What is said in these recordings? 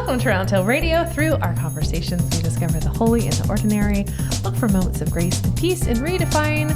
Welcome to Roundtail Radio. Through our conversations, we discover the holy in the ordinary, look for moments of grace and peace, and redefine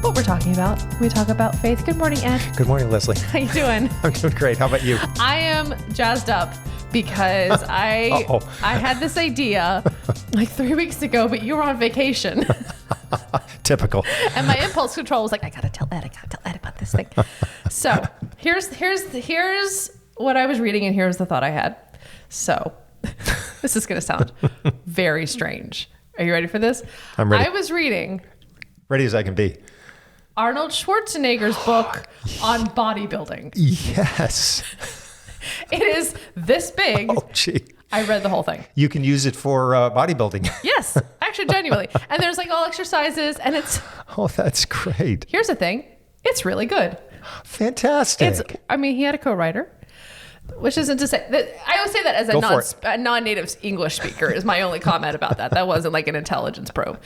what we're talking about. We talk about faith. Good morning, Ed. Good morning, Leslie. How you doing? I'm doing great. How about you? I am jazzed up because I had this idea like 3 weeks ago, but you were on vacation. Typical. And my impulse control was like, I gotta tell Ed about this thing. So here's what I was reading, and here's the thought I had. So this is gonna sound very strange. Are you ready for this? I'm ready. I was reading Ready as I can be. Arnold Schwarzenegger's book on bodybuilding. Yes. It is this big. Oh, gee. I read the whole thing. You can use it for bodybuilding. Yes, actually, genuinely. And there's like all exercises, and it's... Oh, that's great. Here's the thing. It's really good. Fantastic. He had a co-writer, which isn't to say... I always say that as a non-native English speaker is my only comment about that. That wasn't like an intelligence probe.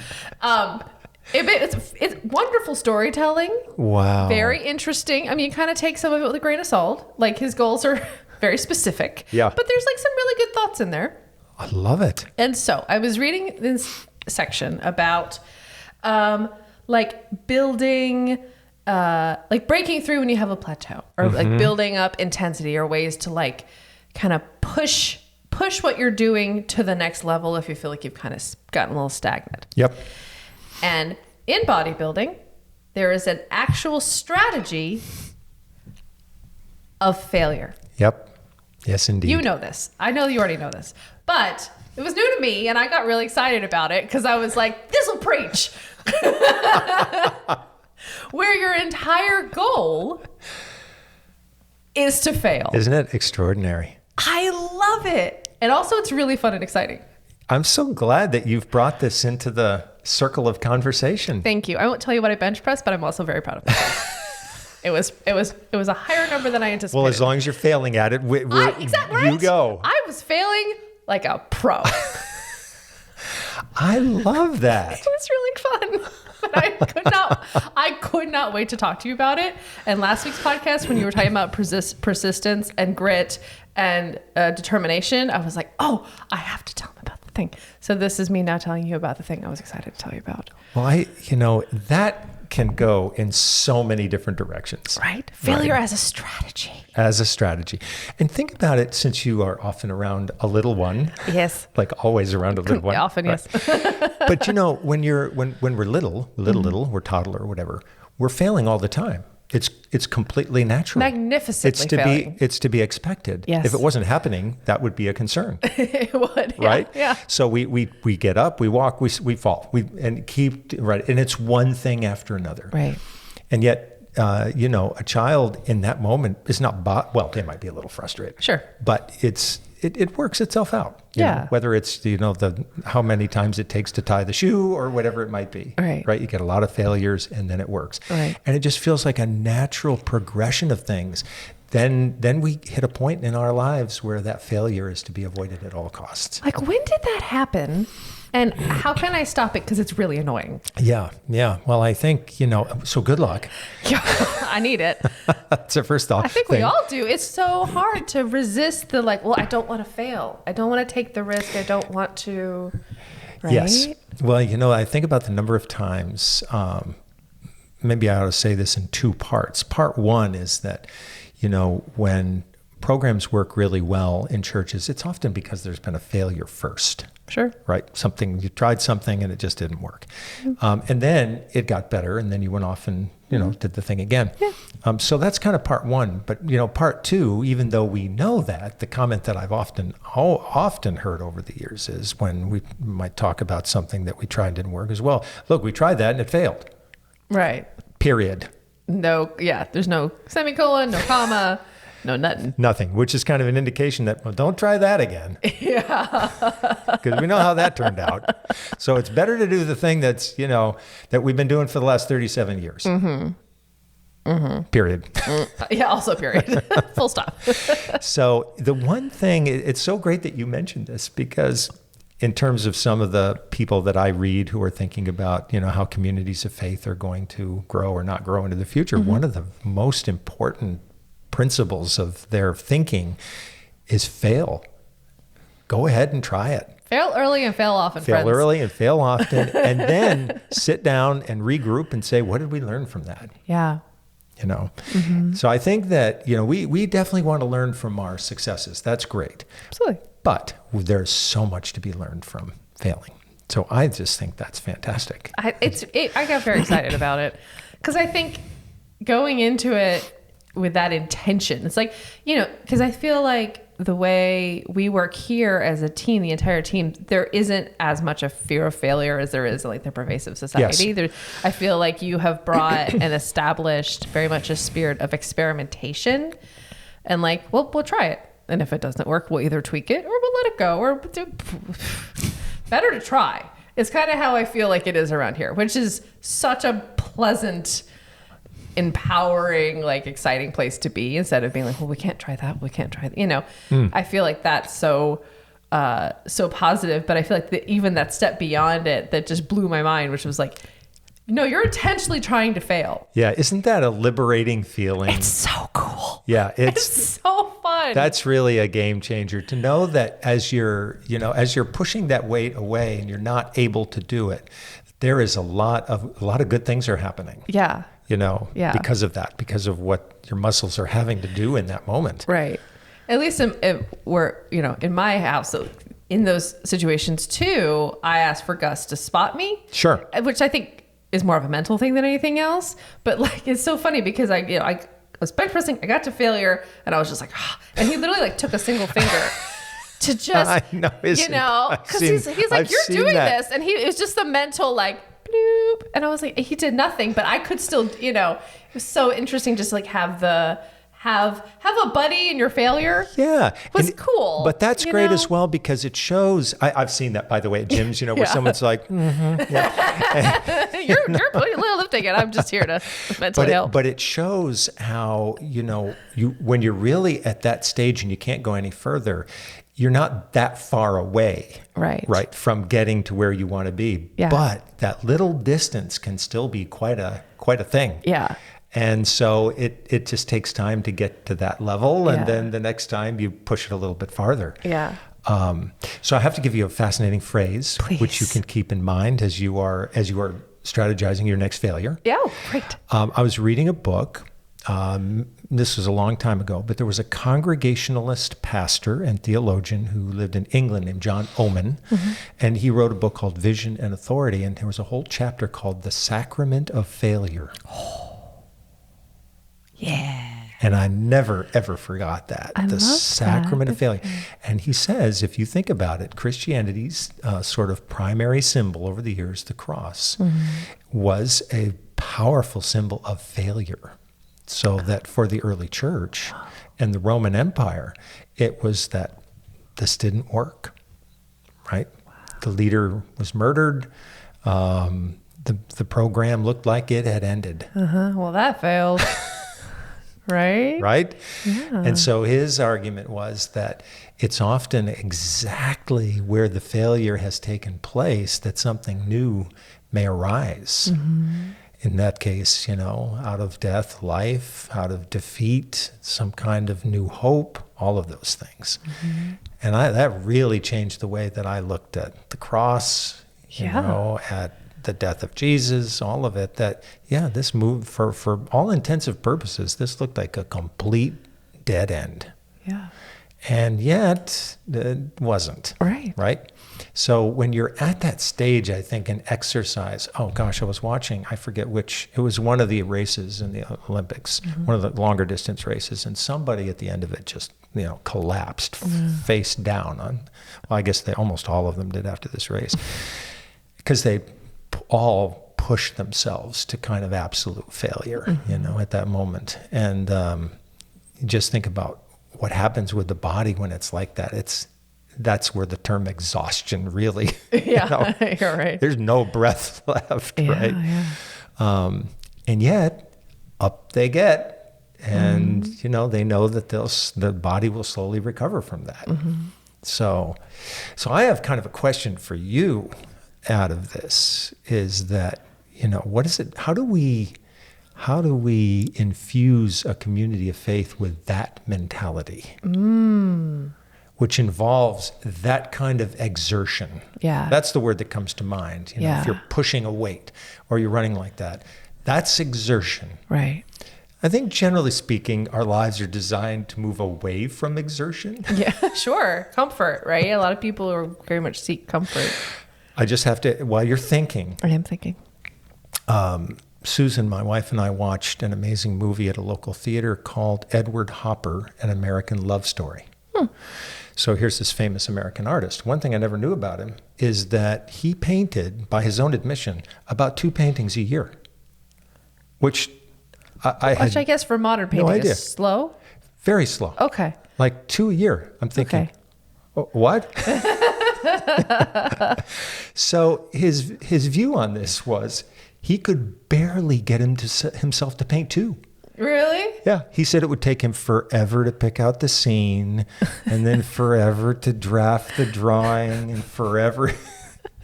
It's wonderful storytelling. Wow. Very interesting. I mean, you kind of take some of it with a grain of salt. Like his goals are very specific. Yeah. But there's like some really good thoughts in there. I love it. And so I was reading this section about like building, like breaking through when you have a plateau, or like building up intensity, or ways to like kind of push what you're doing to the next level if you feel like you've kind of gotten a little stagnant. Yep. And in bodybuilding, there is an actual strategy of failure. Yep. Yes, indeed. You know this. I know you already know this. But it was new to me, and I got really excited about it because I was like, this will preach. Where your entire goal is to fail. Isn't it extraordinary? I love it. And also, it's really fun and exciting. I'm so glad that you've brought this into the circle of conversation. Thank you. I won't tell you what I bench pressed, but I'm also very proud of myself. It was a higher number than I anticipated. Well, as long as you're failing at it, exactly. You go. I was failing like a pro. I love that. It was really fun. But I could not wait to talk to you about it. And last week's podcast, when you were talking about persistence and grit and determination, I was like, oh, I have to tell him about the thing. So this is me now telling you about the thing I was excited to tell you about. Well, that can go in so many different directions. Right? Failure as a strategy. As a strategy. And think about it, since you are often around a little one. Yes. Like always around a little one. Often, right? Yes. But when we're little, we're toddler, whatever, we're failing all the time. It's completely natural. Magnificently failing. It's to be expected. Yes. If it wasn't happening, that would be a concern. It would. Right? Yeah. So we get up, we walk, we fall, and keep, right. And it's one thing after another. Right. And yet, a child in that moment is not, they might be a little frustrated. Sure. But it works itself out. You Yeah. know, whether it's, how many times it takes to tie the shoe or whatever it might be. Right. Right. You get a lot of failures and then it works. Right. And it just feels like a natural progression of things. Then we hit a point in our lives where that failure is to be avoided at all costs. Like, when did that happen? And how can I stop it? Because it's really annoying. Yeah. Well, I think, so good luck. Yeah, I need it. That's our first thought. I think we all do. It's so hard to resist the I don't want to fail. I don't want to take the risk. I don't want to, right? Yes. Well, I think about the number of times, maybe I ought to say this in two parts. Part one is that, when programs work really well in churches, it's often because there's been a failure first. Sure. Right? You tried something and it just didn't work. And then it got better, and then you went off and, did the thing again. Yeah. So that's kind of part one. But, part two, even though we know that, the comment that I've often heard over the years is when we might talk about something that we tried and didn't work as well. Look, we tried that and it failed. Right. Period. No. Yeah. There's no semicolon, no comma. No, nothing. Nothing, which is kind of an indication that, don't try that again. Yeah. Because we know how that turned out. So it's better to do the thing that's, that we've been doing for the last 37 years. Mm-hmm. Mm-hmm. Period. Yeah, also period. Full stop. So the one thing, it's so great that you mentioned this, because in terms of some of the people that I read who are thinking about, how communities of faith are going to grow or not grow into the future, one of the most important principles of their thinking is fail. go ahead and try it. Fail early and fail often, Fail friends. early and fail often, and then sit down and regroup and say, what did we learn from that? Yeah. You know? So I think that, you know, we definitely want to learn from our successes. That's great. Absolutely. But there's so much to be learned from failing. So I just think that's fantastic. I got very excited about it because I think going into it with that intention, it's like, you know, because I feel like the way we work here as a team, the entire team, there isn't as much a fear of failure as there is in like the pervasive society. Yes. I feel like you have brought and established very much a spirit of experimentation and like, well, we'll try it. And if it doesn't work, we'll either tweak it or we'll let it go or better to try. It's kind of how I feel like it is around here, which is such a pleasant, empowering, like exciting place to be instead of being like, well, we can't try that. We can't try that. You know, I feel like that's so positive, but I feel like even that step beyond it that just blew my mind, which was like, no, you're intentionally trying to fail. Yeah. Isn't that a liberating feeling? It's so cool. Yeah. It's so fun. That's really a game changer to know that as you're pushing that weight away and you're not able to do it, there is a lot of good things are happening. Yeah. You know, Yeah. because of that, because of what your muscles are having to do in that moment. Right. At least in my house, so in those situations too, I asked for Gus to spot me. Sure. Which I think is more of a mental thing than anything else. But like, it's so funny because I was bench pressing, I got to failure and I was just like, and he literally like took a single finger to just, I know, because he's like, you're doing this. And it was just the mental like, bloop. And I was like, he did nothing, but I could still, it was so interesting just like have a buddy in your failure. Yeah. Was cool. But that's great as well because it shows, I've seen that by the way at gyms, where someone's like, yeah. you're lifting it. I'm just here to mentally help. But it shows how, when you're really at that stage and you can't go any further, you're not that far away, right, from getting to where you want to be. Yeah. But that little distance can still be quite a thing. Yeah. And so it just takes time to get to that level, and then the next time you push it a little bit farther. Yeah. So I have to give you a fascinating phrase, Please. which you can keep in mind as you are strategizing your next failure. Yeah, great. I was reading a book. This was a long time ago, but there was a Congregationalist pastor and theologian who lived in England named John Oman, and he wrote a book called Vision and Authority, and there was a whole chapter called The Sacrament of Failure. Yeah. And I never, ever forgot that. The sacrament of failure. And he says, if you think about it, Christianity's sort of primary symbol over the years, the cross, was a powerful symbol of failure. So that for the early church and the Roman Empire, it was that this didn't work, right? Wow. The leader was murdered. The program looked like it had ended. Well, that failed. Right? Right? Yeah. And so his argument was that it's often exactly where the failure has taken place that something new may arise. In that case, out of death, life, out of defeat, some kind of new hope, all of those things. And that really changed the way that I looked at the cross, at the death of Jesus, all of it, this moved for all intensive purposes, this looked like a complete dead end. Yeah. And yet it wasn't. Right. So when you're at that stage, I think an exercise, I was watching, I forget which, it was one of the races in the Olympics, one of the longer distance races, and somebody at the end of it just, collapsed face down I guess almost all of them did after this race, because they all pushed themselves to kind of absolute failure, at that moment. And just think about what happens with the body when it's like that. That's where the term exhaustion really, you're right. There's no breath left, right? Yeah. And yet up they get, and they know that the body will slowly recover from that. So I have kind of a question for you out of this, is that, what is it, how do we infuse a community of faith with that mentality? which involves that kind of exertion. Yeah. That's the word that comes to mind. You know, if you're pushing a weight or you're running like that, that's exertion. Right. I think generally speaking, our lives are designed to move away from exertion. Yeah, sure. Comfort, right? A lot of people are very much seek comfort. I just have to, while you're thinking. I am thinking. Susan, my wife, and I watched an amazing movie at a local theater called Edward Hopper, An American Love Story. So here's this famous American artist. One thing I never knew about him is that he painted, by his own admission, about 2 paintings a year, which I guess for modern painting is slow? Very slow. Okay. Like 2 a year. I'm thinking, what? So his view on this was he could barely get himself to paint 2. Really? Yeah. He said it would take him forever to pick out the scene and then forever to draft the drawing and forever.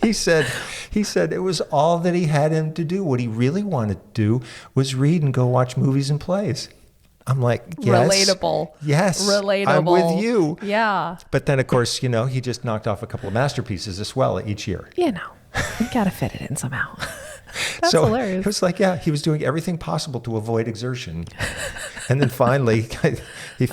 He said it was all that he had him to do. What he really wanted to do was read and go watch movies and plays. I'm like, yes. Relatable. Yes. Relatable. I'm with you. Yeah. But then, of course, you know, he just knocked off a couple of masterpieces as well each year. You know, you got to fit it in somehow. That's so hilarious. It was like, yeah, he was doing everything possible to avoid exertion. And then finally, he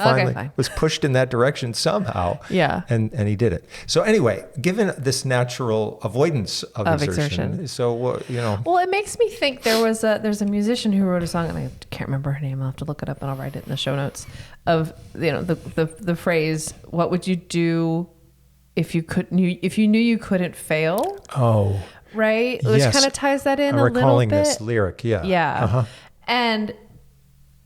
was pushed in that direction somehow. Yeah. And he did it. So anyway, given this natural avoidance of exertion. So, you know. Well, it makes me think there's a musician who wrote a song, and I can't remember her name. I'll have to look it up and I'll write it in the show notes, of, you know, the phrase, what would you do if you knew you couldn't fail? Oh. Right? Which kind of ties that in a little bit. I'm recalling this lyric, yeah. Yeah. Uh-huh.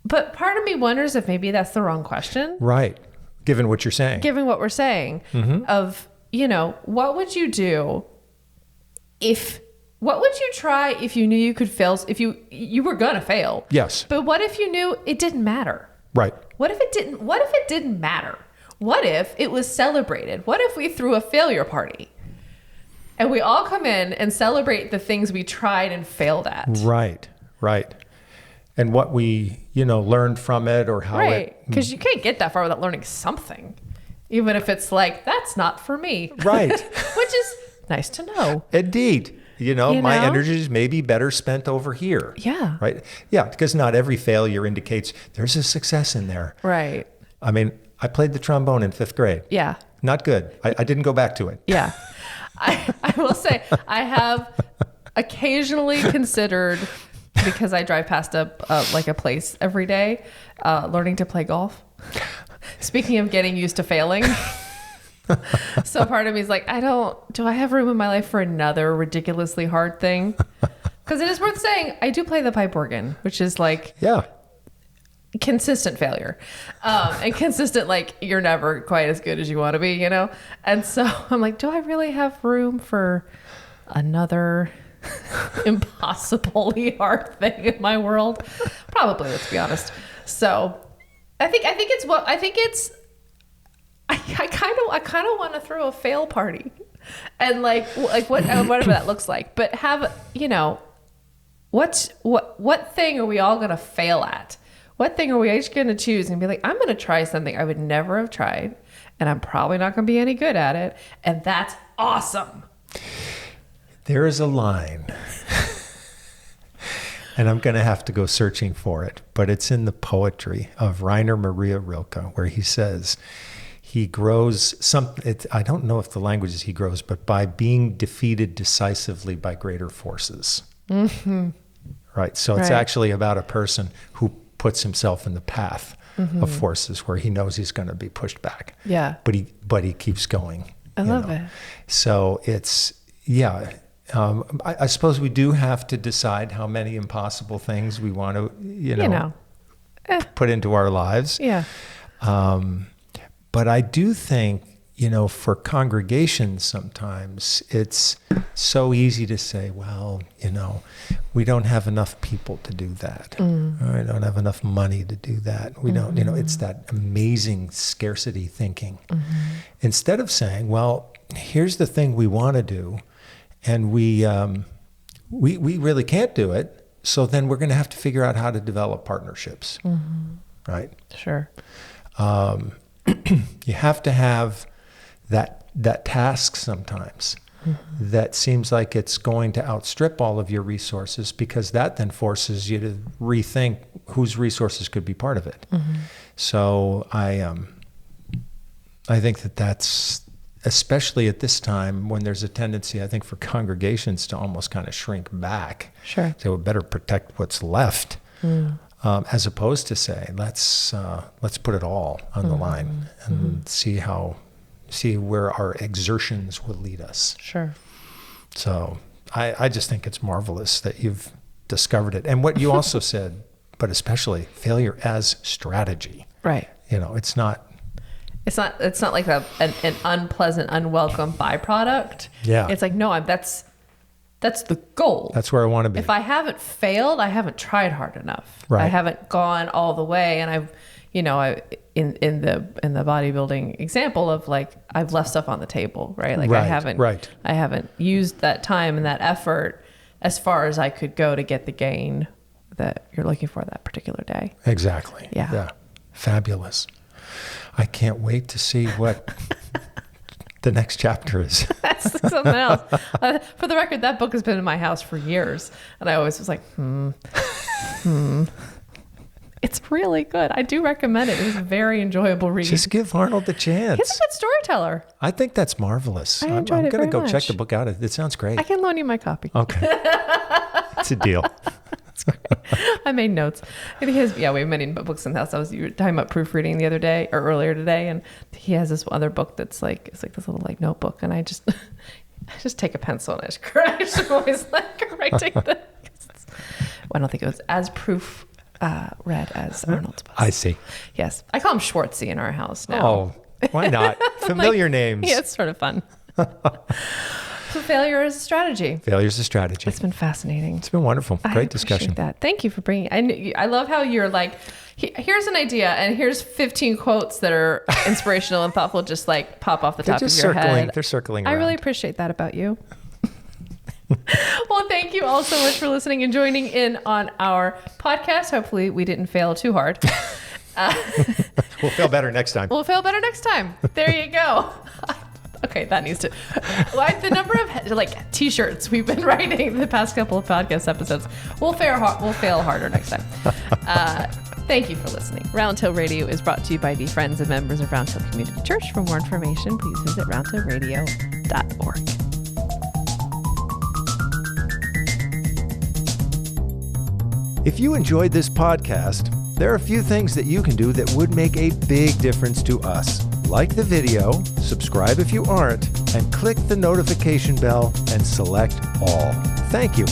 But part of me wonders if maybe that's the wrong question. Right. Given what you're saying. Given what we're saying. Of, you know, what would you do what would you try if you knew you could fail, if you were going to fail? Yes. But what if you knew it didn't matter? Right. What if it didn't matter? What if it was celebrated? What if we threw a failure party? And we all come in and celebrate the things we tried and failed at. Right. And what we, you know, learned from it, or how it... Because you can't get that far without learning something. Even if it's like, that's not for me. Right. Which is nice to know. Indeed. You know, my energies may be better spent over here. Yeah. Right? Yeah, because not every failure indicates there's a success in there. Right. I mean, I played the trombone in 5th grade. Yeah. Not good. I didn't go back to it. Yeah. I will say, I have occasionally considered, because I drive past a place every day, learning to play golf. Speaking of getting used to failing. So part of me is like, do I have room in my life for another ridiculously hard thing? Because it is worth saying, I do play the pipe organ, which is like... Yeah. Consistent failure, and consistent, like, you're never quite as good as you want to be, you know? And so I'm like, do I really have room for another impossibly hard thing in my world? Probably, let's be honest. So I kind of want to throw a fail party, and like whatever that looks like, but have, you know, what thing are we all going to fail at? What thing are we each going to choose and be like, I'm going to try something I would never have tried, and I'm probably not going to be any good at it, and that's awesome. There is a line, and I'm going to have to go searching for it, but it's in the poetry of Rainer Maria Rilke, where he says he grows I don't know if the language is he grows, but by being defeated decisively by greater forces. Mm-hmm. Right. So it's actually about a person who puts himself in the path of forces where he knows he's going to be pushed back. Yeah. But he keeps going. I love it. So it's, yeah. I suppose we do have to decide how many impossible things we want to, put into our lives. Yeah. But I do think, for congregations sometimes it's so easy to say, well, we don't have enough people to do that. Or I don't have enough money to do that. We don't, it's that amazing scarcity thinking. Instead of saying, well, here's the thing we want to do, and we really can't do it. So then we're going to have to figure out how to develop partnerships, right? Sure. You have to have that task sometimes that seems like it's going to outstrip all of your resources, because that then forces you to rethink whose resources could be part of it. So I think that's, especially at this time when there's a tendency, I think, for congregations to almost kind of shrink back. Sure. So we better protect what's left, as opposed to say, let's put it all on the line and see where our exertions will lead us. Sure. So I just think it's marvelous that you've discovered it. And what you also said, but especially failure as strategy. Right. It's not like an unpleasant, unwelcome byproduct. Yeah. It's like, no, that's the goal. That's where I want to be. If I haven't failed, I haven't tried hard enough. Right. I haven't gone all the way. And I've, in the bodybuilding example of like, I've left stuff on the table, right? Like I haven't used that time and that effort as far as I could go to get the gain that you're looking for that particular day. Exactly. Yeah. Fabulous. I can't wait to see what the next chapter is. That's something else. For the record, that book has been in my house for years. And I always was like, It's really good. I do recommend it. It was a very enjoyable read. Just give Arnold the chance. He's a good storyteller. I think that's marvelous. I enjoyed it I'm going to very go check much. the book out. It sounds great. I can loan you my copy. Okay. It's a deal. I made notes. And we have many books in the house. You were talking about proofreading the other day or earlier today, and he has this other book that's like, it's like this little like notebook, and I just take a pencil and I just always like writing the. I don't think it was as read as Arnold's book. I see. Yes, I call him Schwartzy in our house now. Oh, why not? Familiar names. Yeah, it's sort of fun. So failure is a strategy. Failure's a strategy. It's been fascinating. It's been wonderful. Great discussion. That. Thank you for bringing. I love how you're like, here's an idea, and here's 15 quotes that are inspirational and thoughtful, just like pop off the top of your head. They're circling around. I really appreciate that about you. Well, thank you all so much for listening and joining in on our podcast. Hopefully we didn't fail too hard. We'll fail better next time. There you go. Okay, that needs to. Like the number of T-shirts we've been writing the past couple of podcast episodes. We'll fail harder next time. Thank you for listening. Roundhill Radio is brought to you by the friends and members of Roundhill Community Church. For more information, please visit roundhillradio.org. If you enjoyed this podcast, there are a few things that you can do that would make a big difference to us. Like the video, subscribe if you aren't, and click the notification bell and select all. Thank you.